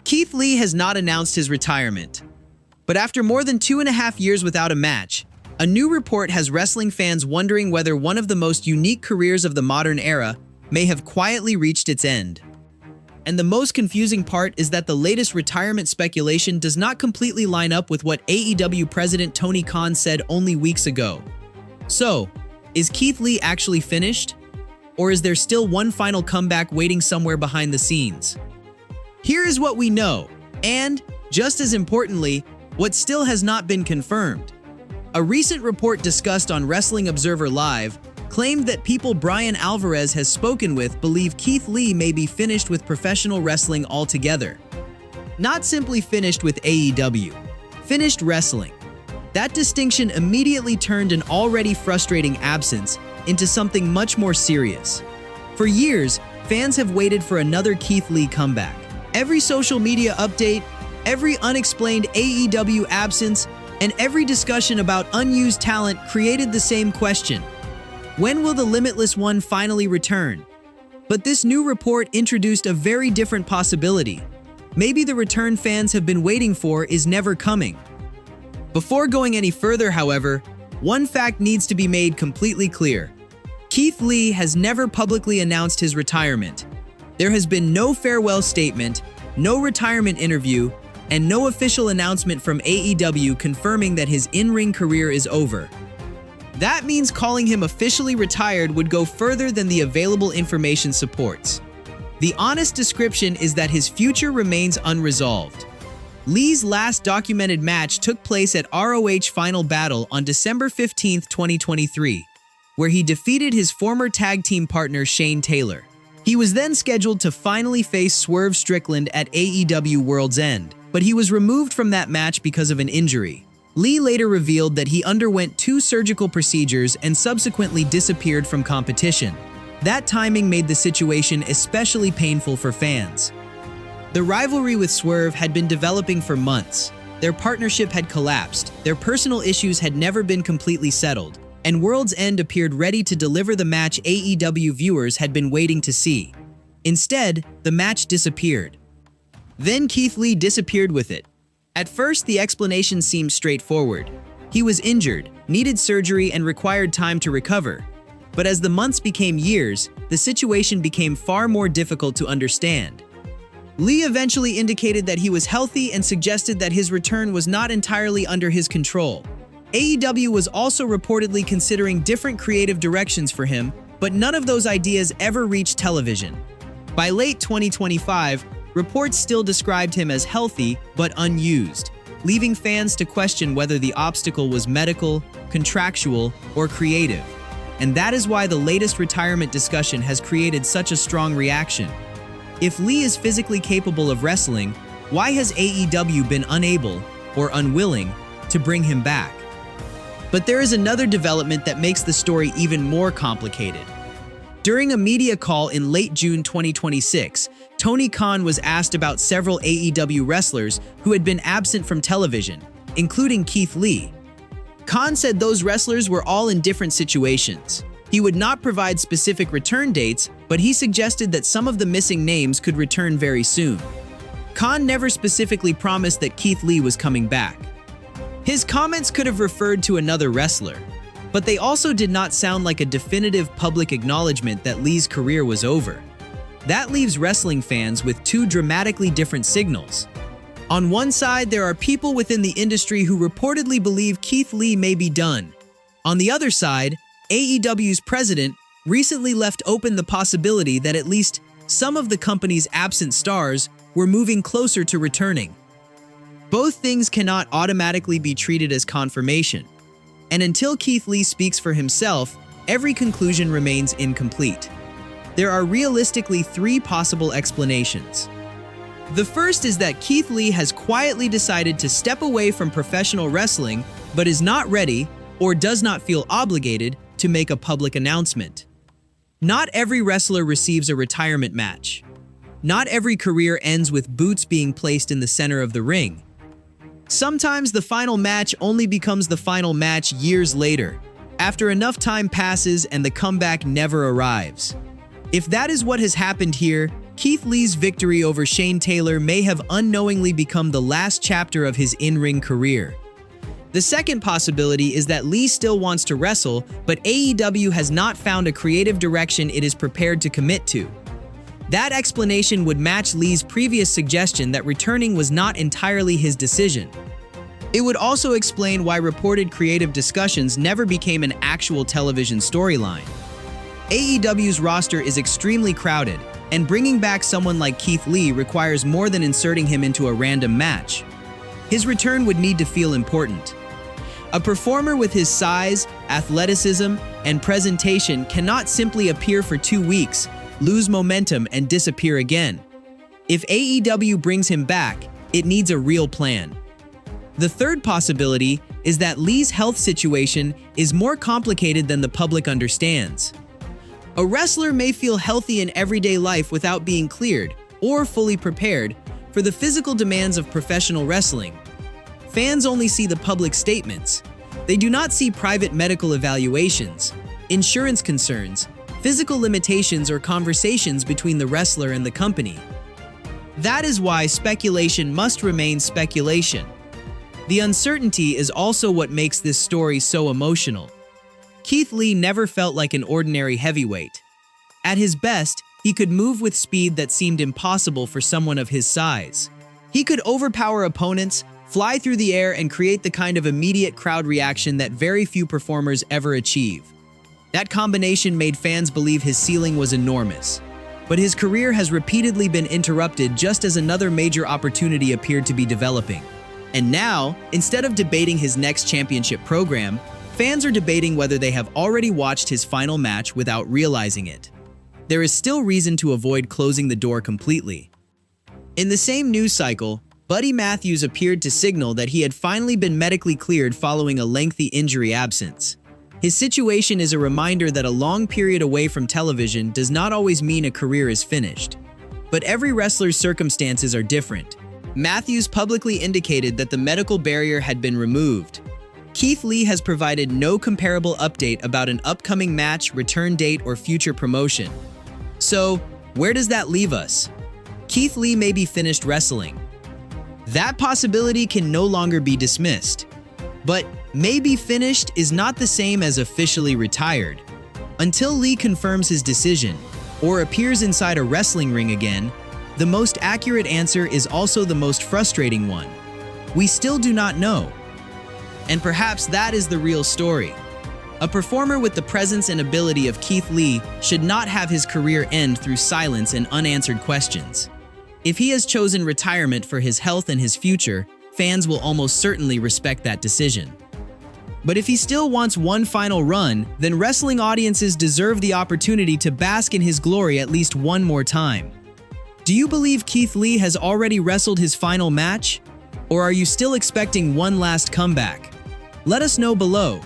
Keith Lee has not announced his retirement. But after more than 2.5 years without a match, a new report has wrestling fans wondering whether one of the most unique careers of the modern era may have quietly reached its end. And the most confusing part is that the latest retirement speculation does not completely line up with what AEW President Tony Khan said only weeks ago. So, is Keith Lee actually finished? Or is there still one final comeback waiting somewhere behind the scenes? Here is what we know, and, just as importantly, what still has not been confirmed. A recent report discussed on Wrestling Observer Live claimed that people Brian Alvarez has spoken with believe Keith Lee may be finished with professional wrestling altogether. Not simply finished with AEW, finished wrestling. That distinction immediately turned an already frustrating absence into something much more serious. For years, fans have waited for another Keith Lee comeback. Every social media update, every unexplained AEW absence, and every discussion about unused talent created the same question. When will the Limitless One finally return? But this new report introduced a very different possibility. Maybe the return fans have been waiting for is never coming. Before going any further, however, one fact needs to be made completely clear. Keith Lee has never publicly announced his retirement. There has been no farewell statement, no retirement interview, and no official announcement from AEW confirming that his in-ring career is over. That means calling him officially retired would go further than the available information supports. The honest description is that his future remains unresolved. Lee's last documented match took place at ROH Final Battle on December 15, 2023, where he defeated his former tag team partner Shane Taylor. He was then scheduled to finally face Swerve Strickland at AEW World's End, but he was removed from that match because of an injury. Lee later revealed that he underwent 2 surgical procedures and subsequently disappeared from competition. That timing made the situation especially painful for fans. The rivalry with Swerve had been developing for months. Their partnership had collapsed, their personal issues had never been completely settled, and World's End appeared ready to deliver the match AEW viewers had been waiting to see. Instead, the match disappeared. Then Keith Lee disappeared with it. At first, the explanation seemed straightforward. He was injured, needed surgery, and required time to recover. But as the months became years, the situation became far more difficult to understand. Lee eventually indicated that he was healthy and suggested that his return was not entirely under his control. AEW was also reportedly considering different creative directions for him, but none of those ideas ever reached television. By late 2025, reports still described him as healthy but unused, leaving fans to question whether the obstacle was medical, contractual, or creative. And that is why the latest retirement discussion has created such a strong reaction. If Lee is physically capable of wrestling, why has AEW been unable or unwilling to bring him back? But there is another development that makes the story even more complicated. During a media call in late June 2026, Tony Khan was asked about several AEW wrestlers who had been absent from television, including Keith Lee. Khan said those wrestlers were all in different situations. He would not provide specific return dates, but he suggested that some of the missing names could return very soon. Khan never specifically promised that Keith Lee was coming back. His comments could have referred to another wrestler, but they also did not sound like a definitive public acknowledgement that Lee's career was over. That leaves wrestling fans with 2 dramatically different signals. On one side, there are people within the industry who reportedly believe Keith Lee may be done. On the other side, AEW's president recently left open the possibility that at least some of the company's absent stars were moving closer to returning. Both things cannot automatically be treated as confirmation. And until Keith Lee speaks for himself, every conclusion remains incomplete. There are realistically 3 possible explanations. The first is that Keith Lee has quietly decided to step away from professional wrestling, but is not ready or does not feel obligated to make a public announcement. Not every wrestler receives a retirement match. Not every career ends with boots being placed in the center of the ring. Sometimes the final match only becomes the final match years later, after enough time passes and the comeback never arrives. If that is what has happened here, Keith Lee's victory over Shane Taylor may have unknowingly become the last chapter of his in-ring career. The second possibility is that Lee still wants to wrestle, but AEW has not found a creative direction it is prepared to commit to. That explanation would match Lee's previous suggestion that returning was not entirely his decision. It would also explain why reported creative discussions never became an actual television storyline. AEW's roster is extremely crowded, and bringing back someone like Keith Lee requires more than inserting him into a random match. His return would need to feel important. A performer with his size, athleticism, and presentation cannot simply appear for 2 weeks, lose momentum, and disappear again. If AEW brings him back, it needs a real plan. The third possibility is that Lee's health situation is more complicated than the public understands. A wrestler may feel healthy in everyday life without being cleared or fully prepared for the physical demands of professional wrestling. Fans only see the public statements. They do not see private medical evaluations, insurance concerns, physical limitations, or conversations between the wrestler and the company. That is why speculation must remain speculation. The uncertainty is also what makes this story so emotional. Keith Lee never felt like an ordinary heavyweight. At his best, he could move with speed that seemed impossible for someone of his size. He could overpower opponents, fly through the air, and create the kind of immediate crowd reaction that very few performers ever achieve. That combination made fans believe his ceiling was enormous. But his career has repeatedly been interrupted just as another major opportunity appeared to be developing. And now, instead of debating his next championship program, fans are debating whether they have already watched his final match without realizing it. There is still reason to avoid closing the door completely. In the same news cycle, Buddy Matthews appeared to signal that he had finally been medically cleared following a lengthy injury absence. His situation is a reminder that a long period away from television does not always mean a career is finished. But every wrestler's circumstances are different. Matthews publicly indicated that the medical barrier had been removed. Keith Lee has provided no comparable update about an upcoming match, return date, or future promotion. So, where does that leave us? Keith Lee may be finished wrestling. That possibility can no longer be dismissed. But maybe finished is not the same as officially retired. Until Lee confirms his decision or appears inside a wrestling ring again, the most accurate answer is also the most frustrating one. We still do not know. And perhaps that is the real story. A performer with the presence and ability of Keith Lee should not have his career end through silence and unanswered questions. If he has chosen retirement for his health and his future, fans will almost certainly respect that decision. But if he still wants one final run, then wrestling audiences deserve the opportunity to bask in his glory at least one more time. Do you believe Keith Lee has already wrestled his final match? Or are you still expecting one last comeback? Let us know below.